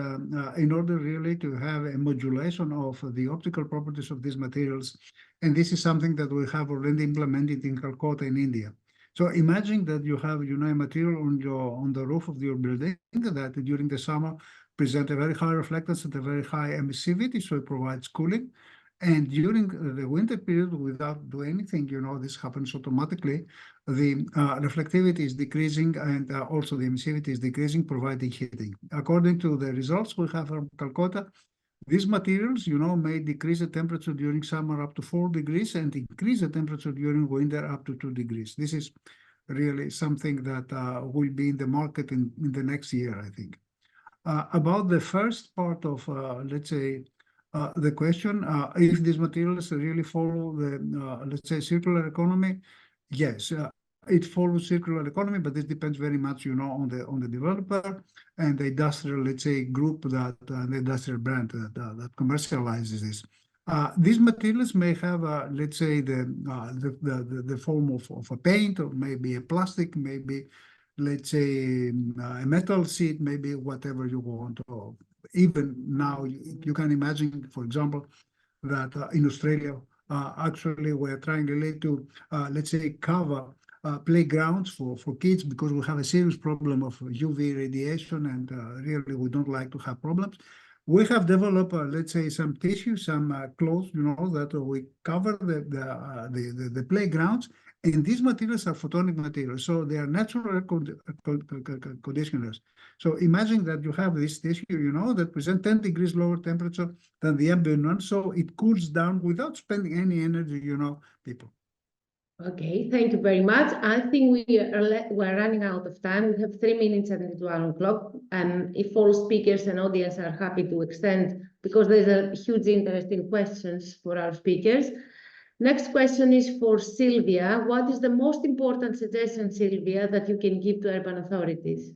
in order really to have a modulation of the optical properties of these materials, and this is something that we have already implemented in Calcutta in India. So imagine that you have, a material on the roof of your building that during the summer present a very high reflectance and a very high emissivity, so it provides cooling. And during the winter period, without doing anything, this happens automatically. The reflectivity is decreasing, and also the emissivity is decreasing, providing heating. According to the results we have from Calcutta, these materials, may decrease the temperature during summer up to 4 degrees and increase the temperature during winter up to 2 degrees. This is really something that will be in the market in the next year, I think. About the first part of, let's say, the question, if these materials really follow the, let's say, circular economy, yes, it follows circular economy, but this depends very much, on the developer and the industrial, let's say, group that the industrial brand that commercializes this. These materials may have, let's say, the form of a paint, or maybe a plastic, maybe, let's say, a metal sheet, maybe whatever you want. Or even now, you can imagine, for example, that in Australia, actually, we're trying really to, let's say, cover playgrounds for kids, because we have a serious problem of UV radiation, and really we don't like to have problems. We have developed, let's say, some tissue, some clothes, that we cover the playgrounds, and these materials are photonic materials, so they are natural conditioners. So imagine that you have this tissue, that presents 10 degrees lower temperature than the ambient one, so it cools down without spending any energy, people. Okay, thank you very much. I think we're running out of time. We have 3 minutes until 1 o'clock. And if all speakers and audience are happy to extend, because there's a huge interest in questions for our speakers, Next question is for Silvia. What is the most important suggestion, Silvia, that you can give to urban authorities?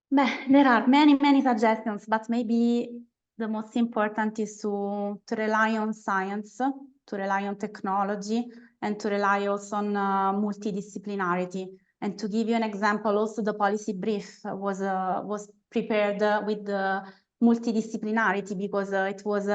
There are many suggestions, but maybe the most important is to rely on science, to rely on technology, and to rely also on multidisciplinarity. And to give you an example, also the policy brief was prepared with the multidisciplinarity, because it was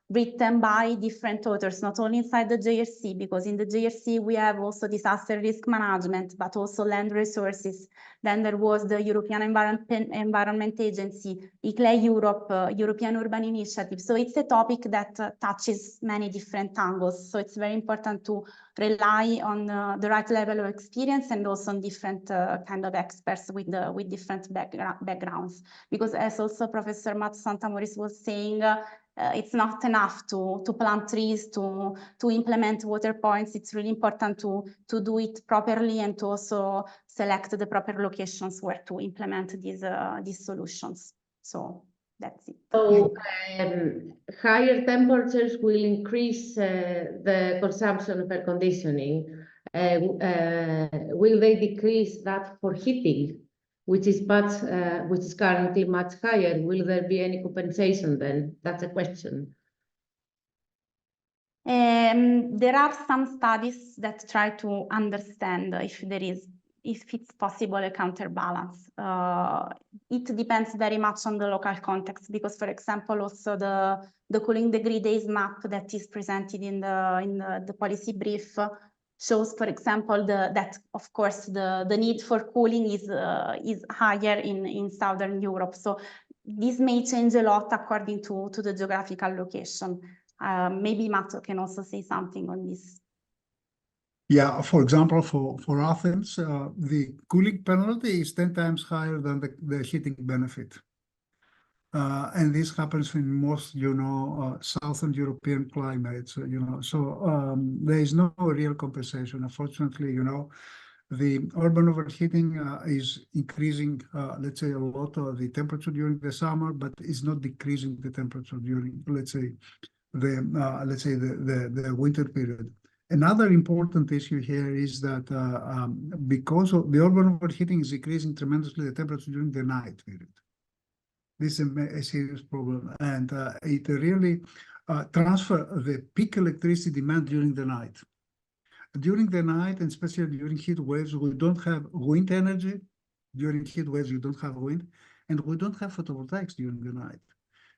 written by different authors, not only inside the JRC, because in the JRC we have also disaster risk management, but also land resources. Then there was the European Environment Agency, RSA Europe, European Urban Initiative. So it's a topic that touches many different angles. So it's very important to rely on the right level of experience and also on different kind of experts with different backgrounds. Because as also Professor Santamouris was saying, it's not enough to plant trees, to implement water points. It's really important to do it properly and to also select the proper locations where to implement these solutions. So that's it. So higher temperatures will increase the consumption of air conditioning. Will they decrease that for heating, which is currently much higher? Will there be any compensation then? That's a question. There are some studies that try to understand if it's possible a counterbalance. It depends very much on the local context, because, for example, also the cooling degree days map that is presented in the policy brief shows, for example, that of course the need for cooling is higher in Southern Europe. So this may change a lot according to the geographical location. Maybe Matt can also say something on this. Yeah, for example, for Athens, the cooling penalty is 10 times higher than the heating benefit. And this happens in most, Southern European climates, so there is no real compensation. Unfortunately, the urban overheating is increasing, let's say, a lot of the temperature during the summer, but is not decreasing the temperature during, let's say, the winter period. Another important issue here is that because of the urban overheating is increasing tremendously the temperature during the night period. This is a serious problem, and it really transfers the peak electricity demand during the night. During the night, and especially during heat waves, we don't have wind energy. During heat waves, you don't have wind, and we don't have photovoltaics during the night.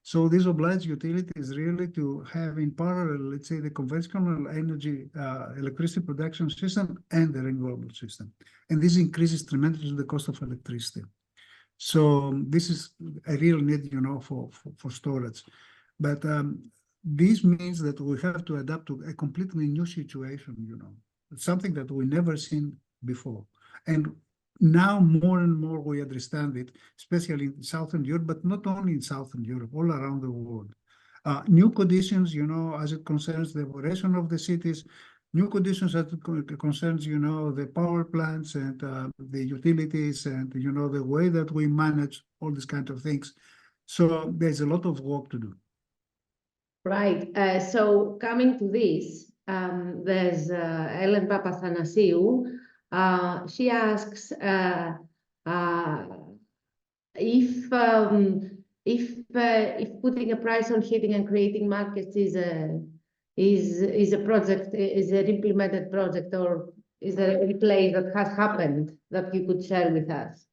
So this obliges utilities really to have in parallel, let's say, the conventional energy electricity production system and the renewable system. And this increases tremendously the cost of electricity. So this is a real need, for storage. But this means that we have to adapt to a completely new situation, something that we never seen before. And now more and more we understand it, especially in Southern Europe, but not only in Southern Europe, all around the world. New conditions, as it concerns the operation of the cities, new conditions as it concerns, the power plants and the utilities and, the way that we manage all these kind of things. So there's a lot of work to do. Right. So coming to this, there's Ellen Papathanasiou. She asks if putting a price on heating and creating markets is a project, is an implemented project, or is there any play that has happened that you could share with us?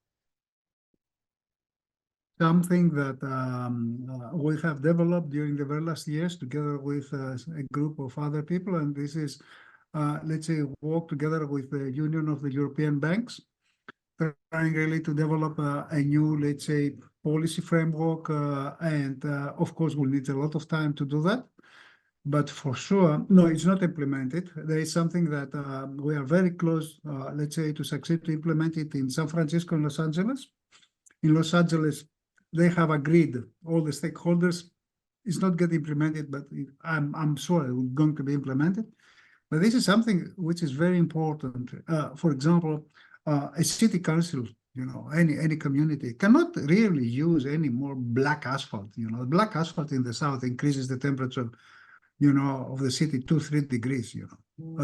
Something that we have developed during the very last years together with a group of other people, and this is, let's say, work together with the Union of the European Banks, trying really to develop a new, let's say, policy framework, and of course we'll need a lot of time to do that. But for sure, no, it's not implemented. There is something that we are very close, let's say, to succeed to implement it in San Francisco and Los Angeles. In Los Angeles, they have agreed, all the stakeholders. It's not getting implemented, but I'm sure it's going to be implemented. But this is something which is very important. For example, a city council, any community cannot really use any more black asphalt. Black asphalt in the south increases the temperature of the city 2-3 degrees,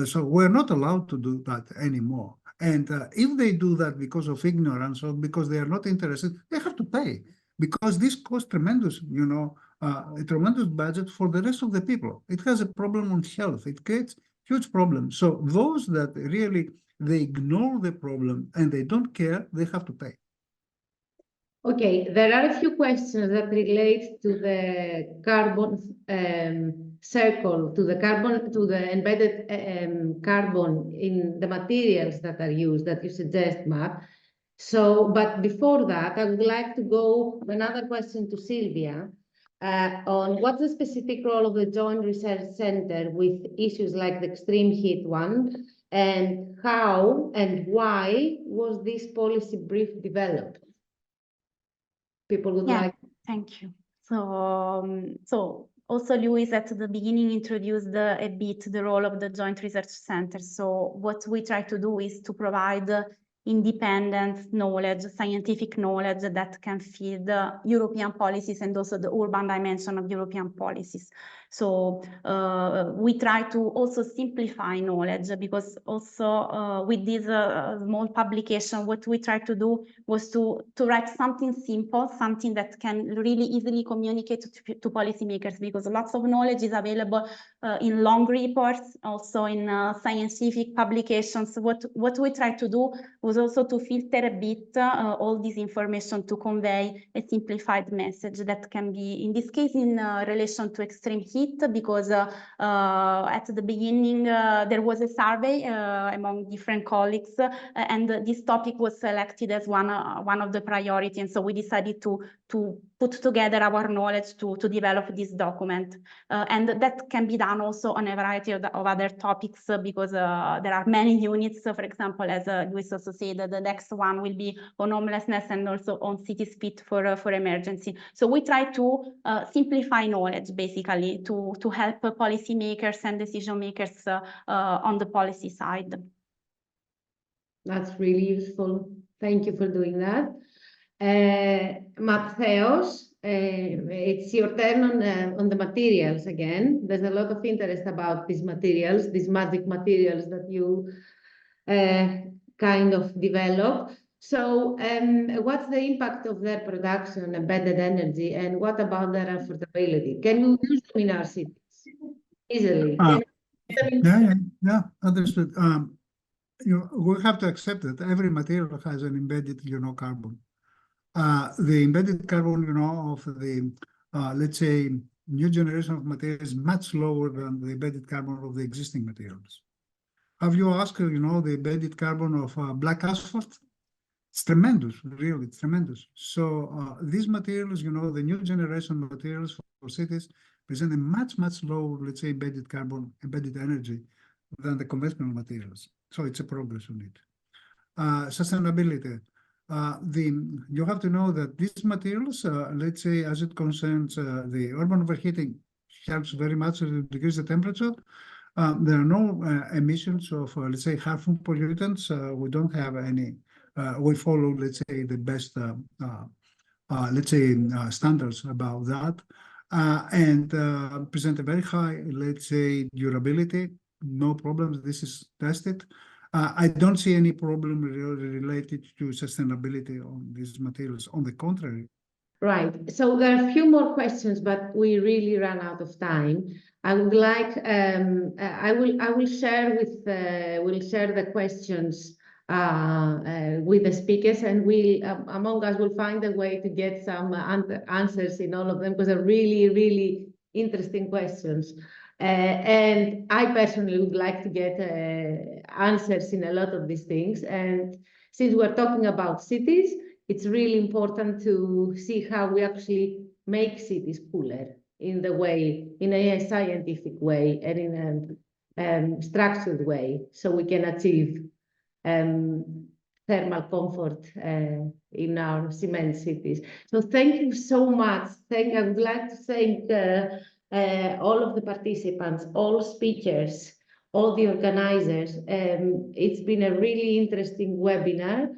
So we're not allowed to do that anymore. And if they do that because of ignorance or because they are not interested, they have to pay, because this costs tremendous, a tremendous budget for the rest of the people. It has a problem on health. It creates huge problems. So those that really, they ignore the problem and they don't care, they have to pay. Okay, there are a few questions that relate to the carbon circle, to the embedded carbon in the materials that are used, that you suggest, Matt. So, but before that, I would like to go another question to Silvia on what's the specific role of the Joint Research Center with issues like the extreme heat one, and how and why was this policy brief developed? People would like. Thank you. So also Lewis at the beginning introduced a bit the role of the Joint Research Center. So what we try to do is to provide independent knowledge, scientific knowledge that can feed European policies and also the urban dimension of European policies. So we try to also simplify knowledge, because also with this small publication, what we try to do was to write something simple, something that can really easily communicate to policymakers, because lots of knowledge is available in long reports, also in scientific publications. What we try to do was also to filter a bit all this information to convey a simplified message that can be, in this case, in relation to extreme heat, because at the beginning there was a survey among different colleagues, and this topic was selected as one of the priorities, and so we decided to put together our knowledge to develop this document, and that can be done also on a variety of other topics, because there are many units. So, for example, as Luis also said, the next one will be on homelessness and also on cities fit for emergency. So we try to simplify knowledge, basically, to help policymakers and decision makers on the policy side. That's really useful. Thank you for doing that. Mattheos, it's your turn on the materials again. There's a lot of interest about these materials, these magic materials that you kind of develop. So what's the impact of their production, embedded energy, and what about their affordability? Can you use them in our cities easily? Yeah, understood. We have to accept that every material has an embedded, carbon. The embedded carbon, of the, let's say, new generation of materials is much lower than the embedded carbon of the existing materials. Have you asked, the embedded carbon of black asphalt? It's tremendous, really, it's tremendous. So these materials, the new generation materials for cities present a much lower, let's say, embedded carbon, embedded energy than the conventional materials. So it's a progress on it. Sustainability. You have to know that these materials, let's say, as it concerns the urban overheating, helps very much to decrease the temperature. There are no emissions of, let's say, harmful pollutants. We don't have any. We follow, let's say, the best, let's say, standards about that, and present a very high, let's say, durability. No problems. This is tested. I don't see any problem related to sustainability on these materials. On the contrary. Right. So there are a few more questions, but we really ran out of time. I would like I will share with we'll share the questions with the speakers, and we among us will find a way to get some answers in all of them, because they're really interesting questions. And I personally would like to get answers in a lot of these things. And since we're talking about cities, it's really important to see how we actually make cities cooler in a scientific way and in a structured way, so we can achieve thermal comfort in our cement cities. So thank you so much. I would like to thank all of the participants, all speakers, all the organizers. It's been a really interesting webinar.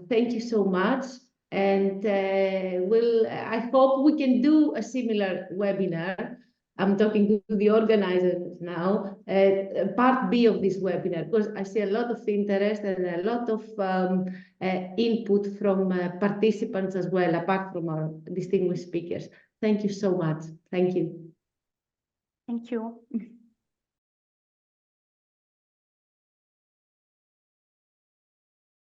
Thank you so much. And I hope we can do a similar webinar I'm talking to the organizers now, part B of this webinar, because I see a lot of interest and a lot of input from participants as well, apart from our distinguished speakers. Thank you so much. Thank you. Thank you.